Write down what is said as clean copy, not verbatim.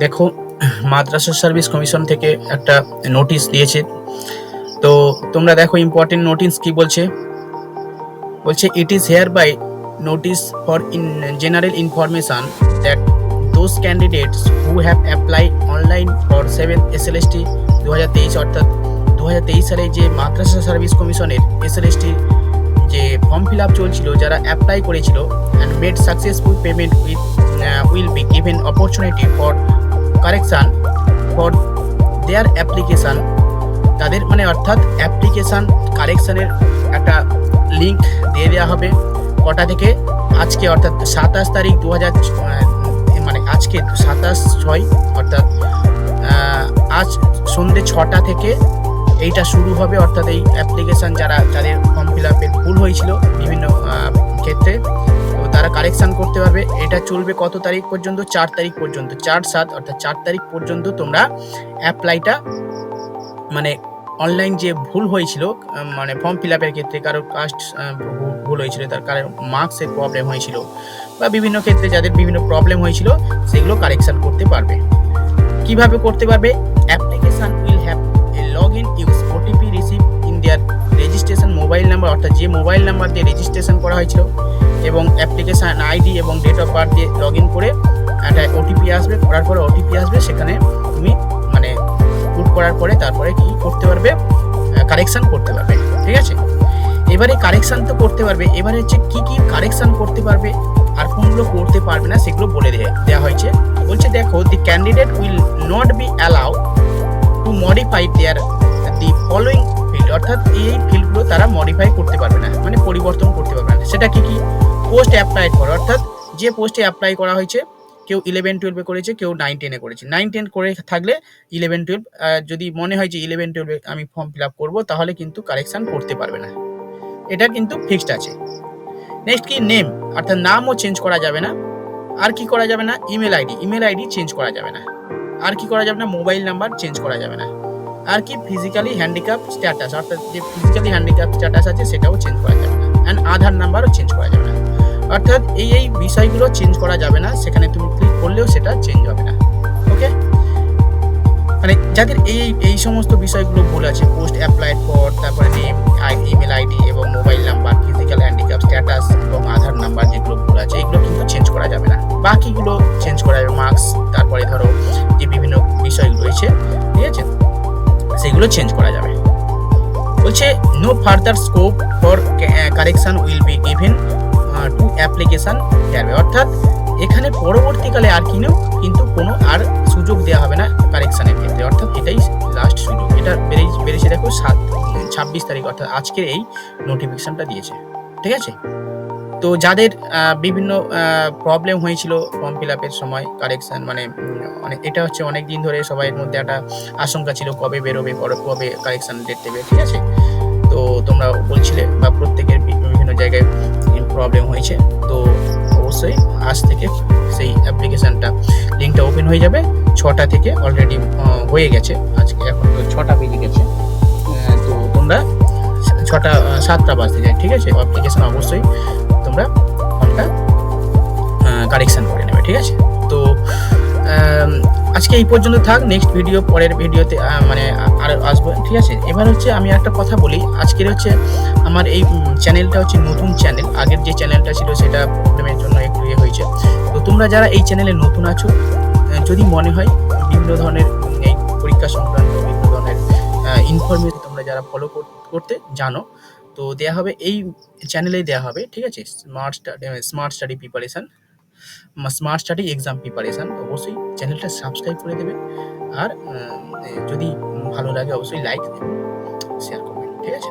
দেখো, মাদ্রাসা service commission থেকে একটা নোটিশ দিয়েছে। তো তোমরা দেখো ইম্পর্টেন্ট নোটিশ কি বলছে। It is hereby notice for in general information that those candidates who have apply online for 7 SLST 2023, অর্থাৎ 2023 সালে যে মাদ্রাসা সার্ভিস কমিশনের SLST যে ফর্ম ফিল আপ চলছিল, যারা অ্যাপ্লাই করেছিল and made successful payment will be given opportunity for correction for their application. তাদের অর্থাৎ অ্যাপ্লিকেশান কারেকশানের একটা লিঙ্ক দিয়ে দেওয়া হবে। কটা থেকে? আজকে অর্থাৎ 27 তারিখ 2000, আজকে 27/6, অর্থাৎ আজ সন্ধ্যে 6টা থেকে এইটা শুরু হবে। অর্থাৎ এই অ্যাপ্লিকেশান যাদের ফর্ম ফিল আপের ভুল হয়েছিল বিভিন্ন ক্ষেত্রে, তো তারা কারেকশান করতে পারবে। এটা চলবে কত তারিখ পর্যন্ত? 4 তারিখ পর্যন্ত। 4/7 অর্থাৎ 4 তারিখ পর্যন্ত তোমরা অ্যাপ্লাইটা অনলাইন যে ভুল হয়েছিল ফর্ম ফিল আপের ক্ষেত্রে, কারোর কাস্ট ভুল হয়েছিল, তার কারোর মার্কসের প্রবলেম হয়েছিল, বা বিভিন্ন ক্ষেত্রে যাদের বিভিন্ন প্রবলেম হয়েছিল সেগুলো কারেকশান করতে পারবে। কিভাবে করতে পারবে? Application will have a log in use OTP receive in their registration mobile number, অর্থাৎ যে মোবাইল নাম্বার দিয়ে রেজিস্ট্রেশন করা হয়েছিল, এবং অ্যাপ্লিকেশান আইডি এবং ডেট অফ বার্থ দিয়ে লগ ইন করে একটা ওটিপি আসবে। করার পরে ওটিপি আসবে, সেখানে তুমি পুট করার পরে তারপরে কি করতে পারবে? কারেকশান করতে পারবে। ঠিক আছে, এবারে কারেকশান তো করতে পারবে, এবারে হচ্ছে কি কি কারেকশান করতে পারবে আর কোনগুলো করতে পারবে না সেগুলো বলে দেওয়া হয়েছে। বলছে দেখো, the candidate will not be allow to modify their the following field, অর্থাৎ এই ফিল্ডগুলো তারা মডিফাই করতে পারবে না, পরিবর্তন করতে পারবে না। সেটা কি কি? পোস্ট অ্যাপ্লাই করো, অর্থাৎ যে পোস্টে অ্যাপ্লাই করা হয়েছে, কেউ 11-12 করেছে, কেউ 9-10 করেছে। 9-10 করে থাকলে 11-12, যদি মনে হয় যে 11-12 আমি ফর্ম ফিল আপ করবো, তাহলে কিন্তু কারেকশান করতে পারবে না। এটা কিন্তু ফিক্সড আছে। নেক্সট কি? নেম, অর্থাৎ নামও চেঞ্জ করা যাবে না। আর কি করা যাবে না? ইমেল আইডি চেঞ্জ করা যাবে না। আর কি করা যাবে না? মোবাইল নাম্বার চেঞ্জ করা যাবে না। আর কি? ফিজিক্যালি হ্যান্ডিক্যাপ স্ট্যাটাস, অর্থাৎ যে ফিজিক্যালি হ্যান্ডিক্যাপ স্ট্যাটাস আছে সেটাও চেঞ্জ করা যাবে না। অ্যান্ড আধার নাম্বারও চেঞ্জ করা যাবে না। অর্থাৎ এই বিষয়গুলো চেঞ্জ করা যাবে না, সেখানে তুমি ক্লিক করলেও সেটা চেঞ্জ হবে না। ওকে, যাদের এই সমস্ত বিষয়গুলো ভুল আছে, পোস্ট অ্যাপ্লাইড ফর, তারপরে নেম, ইমেল আইডি এবং mobile number, physical handicap status এবং আধার নাম্বার যেগুলো ভুল আছে, এগুলো কিন্তু চেঞ্জ করা যাবে না। বাকিগুলো চেঞ্জ করা যাবে। মার্কস, তারপরে ধরো যে বিভিন্ন বিষয়গুলো রয়েছে, ঠিক আছে, সেগুলো চেঞ্জ করা যাবে। বলছে no further scope for correction will be given to application hereby, অর্থাৎ এখানে পরবর্তীকালে আর কিন্তু কোনো আর সুযোগ দেওয়া হবে না কারেকশানের ক্ষেত্রে, অর্থাৎ এটাই লাস্ট সুযোগ। এটা বেড়েছে দেখো 26 তারিখ, অর্থাৎ আজকের এই নোটিফিকেশনটা দিয়েছে। ঠিক আছে, তো যাদের বিভিন্ন প্রবলেম হয়েছিল ফর্ম ফিল আপের সময়, কারেকশান এটা হচ্ছে অনেক দিন ধরে সবাই মধ্যে একটা আশঙ্কা ছিল কবে বেরোবে, কবে কারেকশান ডেট দেবে। ঠিক আছে, তো তোমরা বলছিলে বা প্রত্যেকের বিভিন্ন জায়গায় প্রবলেম হয়েছে, তো অবশ্যই আজ থেকে সেই অ্যাপ্লিকেশানটা লিঙ্কটা ওপেন হয়ে যাবে। 6টা থেকে অলরেডি হয়ে গেছে, আজকে এখন তো 6টা বেজে গেছে। তো তোমরা 7টা বাজতে যায়, ঠিক আছে, অ্যাপ্লিকেশান অবশ্যই তোমরা ফর্মটা কারেকশান করে নেবে। ঠিক আছে, তো আজকে এই পর্যন্ত থাক। নেক্সট ভিডিও, পরের ভিডিওতে আর আসবো। ঠিক আছে, এবার হচ্ছে আমি একটা কথা বলি। আজকের হচ্ছে আমার এই চ্যানেলটা হচ্ছে নতুন চ্যানেল। আগের যে চ্যানেলটা ছিল সেটা প্রবলেমের জন্য একটু হয়েছে। তো তোমরা যারা এই চ্যানেলে নতুন আছো, যদি মনে হয় বিভিন্ন ধরনের এই পরীক্ষা সংক্রান্ত বিভিন্ন ধরনের ইনফরমেশন তোমরা যারা ফলো করতে জানো, তো দেওয়া হবে এই চ্যানেলেই দেওয়া হবে। ঠিক আছে, স্মার্ট স্টাডি এক্সাম প্রিপারেশান। অবশ্যই চ্যানেলটা সাবস্ক্রাইব করে দেবেন, আর যদি ভালো লাগে অবশ্যই লাইক দেবেন, শেয়ার করবেন। ঠিক আছে।